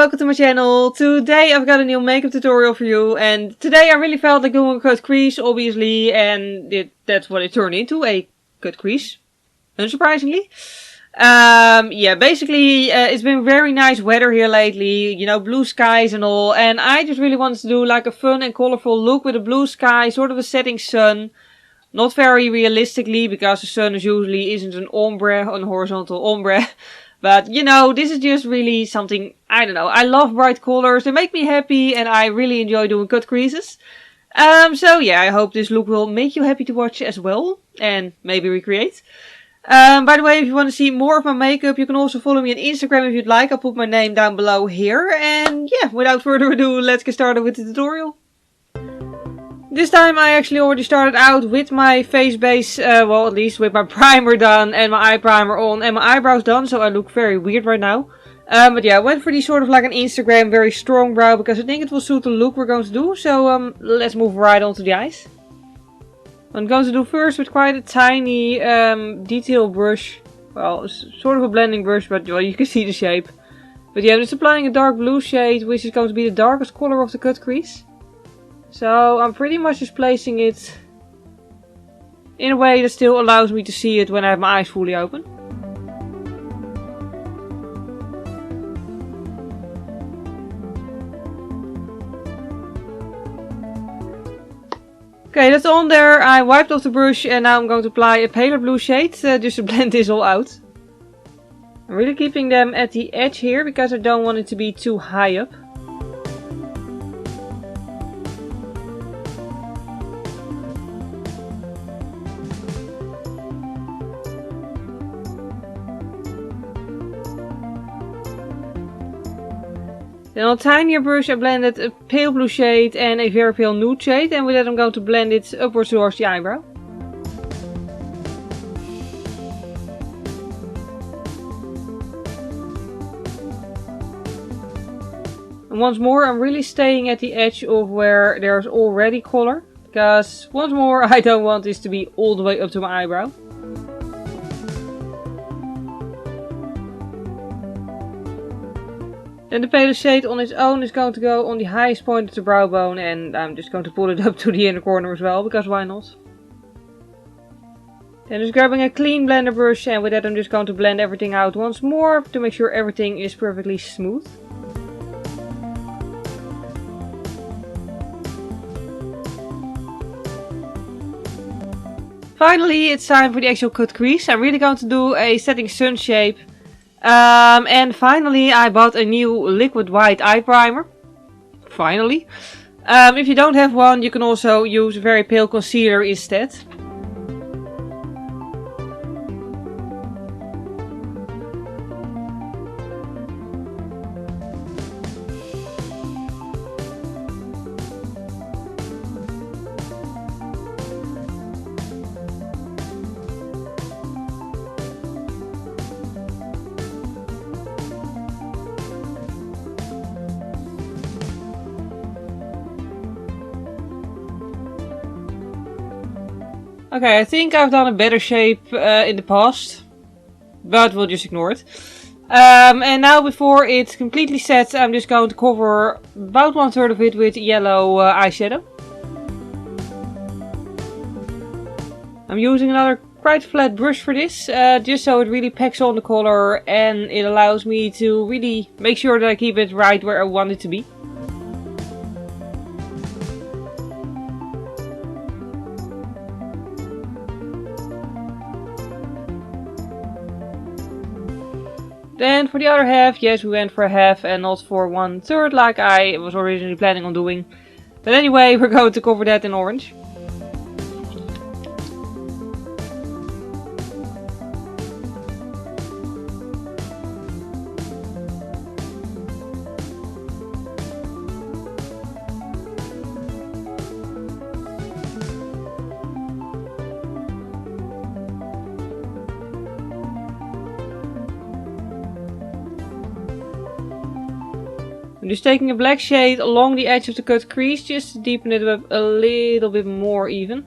welcome to my channel. Today I've got a new makeup tutorial for you, and today I really felt like doing a cut crease, obviously, and that's what it turned into, a cut crease, unsurprisingly. Yeah, basically it's been very nice weather here lately, you know, blue skies and all, and I just really wanted to do like a fun and colorful look with a blue sky, sort of a setting sun. Not very realistically, because the sun usually isn't an ombre, an horizontal ombre. But, you know, this is just really something, I don't know. I love bright colors. They make me happy and I really enjoy doing cut creases. So yeah, I hope this look will make you happy to watch as well. And maybe recreate. By the way, if you want to see more of my makeup, you can also follow me on Instagram if you'd like. I'll put my name down below here. And yeah, without further ado, let's get started with the tutorial. This time I actually already started out with my face base, well at least with my primer done and my eye primer on and my eyebrows done, so I look very weird right now. But yeah, I went for the sort of like an Instagram very strong brow because I think it will suit the look we're going to do, so let's move right on to the eyes. I'm going to do first with quite a tiny detail brush, well sort of a blending brush, but well, you can see the shape. But yeah, I'm just applying a dark blue shade, which is going to be the darkest color of the cut crease. So I'm pretty much just placing it in a way that still allows me to see it when I have my eyes fully open. Okay, that's on there. I wiped off the brush and now I'm going to apply a paler blue shade just to blend this all out. I'm really keeping them at the edge here because I don't want it to be too high up. Then on a tinier brush I blended a pale blue shade and a very pale nude shade, and with that I'm going to blend it upwards towards the eyebrow. And once more I'm really staying at the edge of where there's already color, because once more I don't want this to be all the way up to my eyebrow. Then the paler shade on its own is going to go on the highest point of the brow bone, and I'm just going to pull it up to the inner corner as well, because why not? Then just grabbing a clean blender brush, and with that I'm just going to blend everything out once more to make sure everything is perfectly smooth. Finally, it's time for the actual cut crease. I'm really going to do a setting sun shape. And finally I bought a new liquid white eye primer. Finally. If you don't have one, you can also use a very pale concealer instead. Okay, I think I've done a better shape in the past, but we'll just ignore it. And now before it's completely set, I'm just going to cover about 1/3 of it with yellow eyeshadow. I'm using another quite flat brush for this, just so it really packs on the color and it allows me to really make sure that I keep it right where I want it to be. Then for the other half, yes, we went for a half and not for 1/3 like I was originally planning on doing. But anyway, we're going to cover that in orange. I'm just taking a black shade along the edge of the cut crease just to deepen it up a little bit more even.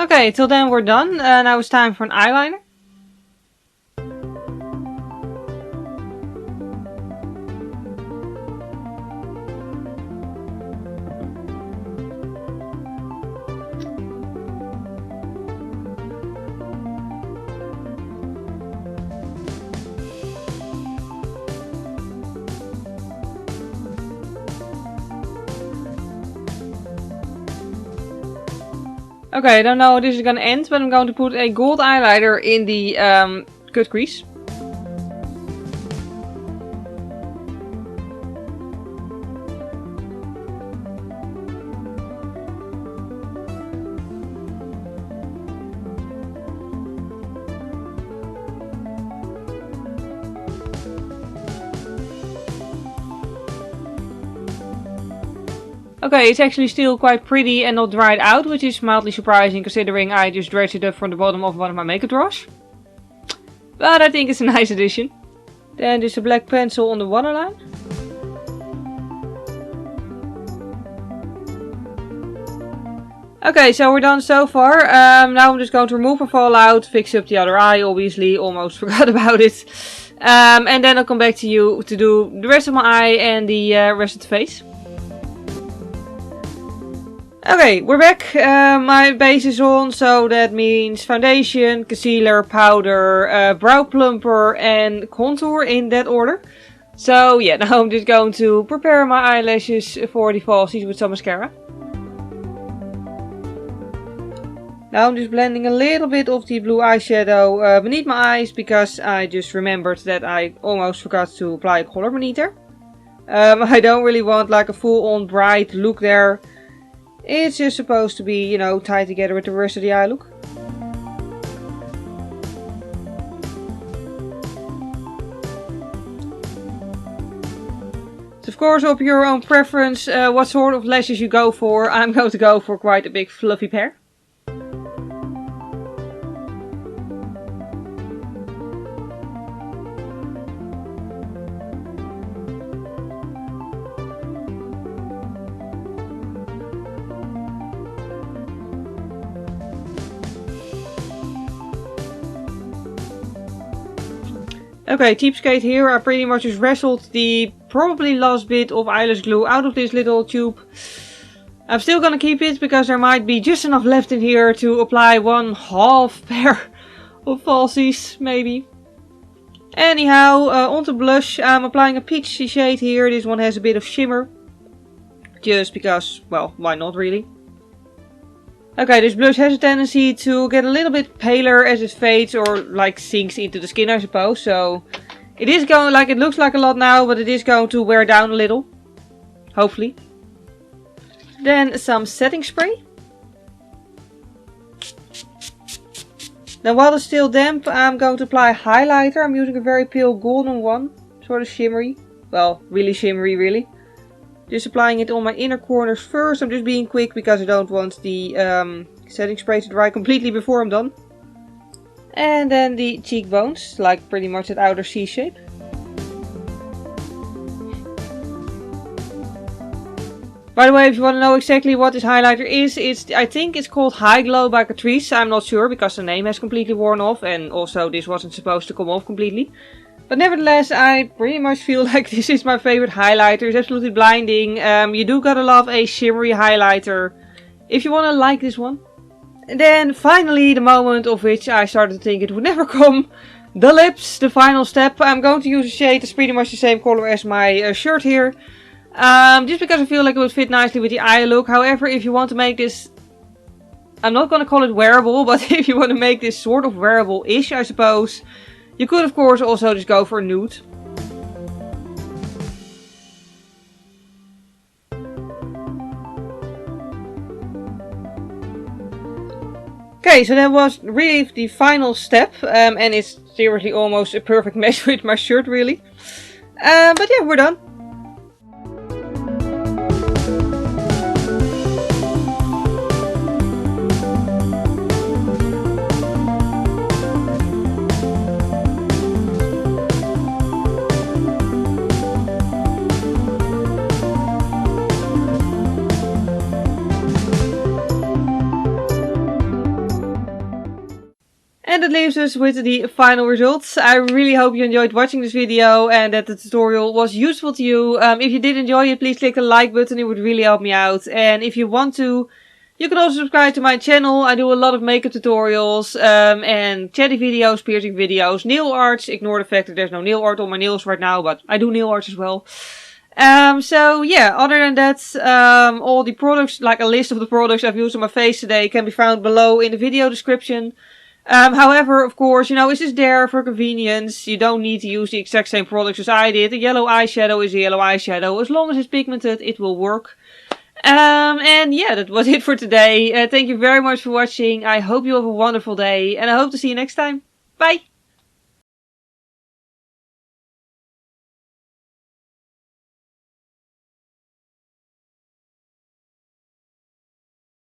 Okay, till then we're done. Now it's time for an eyeliner. Okay, I don't know how this is gonna end, but I'm going to put a gold eyeliner in the cut crease. Okay, it's actually still quite pretty and not dried out, which is mildly surprising considering I just dredged it up from the bottom of one of my makeup drawers. But I think it's a nice addition. Then just a black pencil on the waterline. Okay, so we're done so far. Now I'm just going to remove my fallout, fix up the other eye, obviously, almost forgot about it. And then I'll come back to you to do the rest of my eye and the rest of the face. Okay, we're back. My base is on, so that means foundation, concealer, powder, brow plumper and contour in that order. So yeah, now I'm just going to prepare my eyelashes for the falsies with some mascara. Now I'm just blending a little bit of the blue eyeshadow beneath my eyes because I just remembered that I almost forgot to apply a color beneath there. I don't really want like a full-on bright look there. It's just supposed to be, you know, tied together with the rest of the eye look. It's of course up your own preference what sort of lashes you go for. I'm going to go for quite a big fluffy pair. Okay, cheapskate here. I pretty much just wrestled the probably last bit of eyelash glue out of this little tube. I'm still gonna keep it because there might be just enough left in here to apply one half pair of falsies, maybe. Anyhow, onto blush. I'm applying a peachy shade here. This one has a bit of shimmer. Just because, well, why not really? Okay, this blush has a tendency to get a little bit paler as it fades or like sinks into the skin, I suppose. So it is going like, it looks like a lot now, but it is going to wear down a little. Hopefully. Then some setting spray. Then while it's still damp, I'm going to apply highlighter. I'm using a very pale golden one. Sort of shimmery. Well, really shimmery, really. Just applying it on my inner corners first. I'm just being quick because I don't want the setting spray to dry completely before I'm done. And then the cheekbones, like pretty much that outer C shape. By the way, if you want to know exactly what this highlighter is, I think it's called High Glow by Catrice. I'm not sure because the name has completely worn off and also this wasn't supposed to come off completely. But nevertheless, I pretty much feel like this is my favorite highlighter. It's absolutely blinding. You do gotta love a shimmery highlighter if you want to like this one. And then finally, the moment of which I started to think it would never come. The lips, the final step. I'm going to use a shade that's pretty much the same color as my shirt here. Just because I feel like it would fit nicely with the eye look. However, if you want to make this... I'm not going to call it wearable, but if you want to make this sort of wearable-ish, I suppose... You could of course also just go for a nude. Okay, so that was really the final step. And it's seriously almost a perfect match with my shirt really. But yeah, we're done. leaves us with the final results. I really hope you enjoyed watching this video and that the tutorial was useful to you. If you did enjoy it, please click the like button, it would really help me out. And if you want to, you can also subscribe to my channel. I do a lot of makeup tutorials and chatty videos, piercing videos, nail arts. Ignore the fact that there's no nail art on my nails right now, but I do nail arts as well. So yeah, other than that, all the products, like a list of the products I've used on my face today, can be found below in the video description. However, of course, you know, it's just there for convenience. You don't need to use the exact same products as I did. A yellow eyeshadow is a yellow eyeshadow. As long as it's pigmented, it will work. And yeah, that was it for today. Thank you very much for watching. I hope you have a wonderful day, and I hope to see you next time. Bye!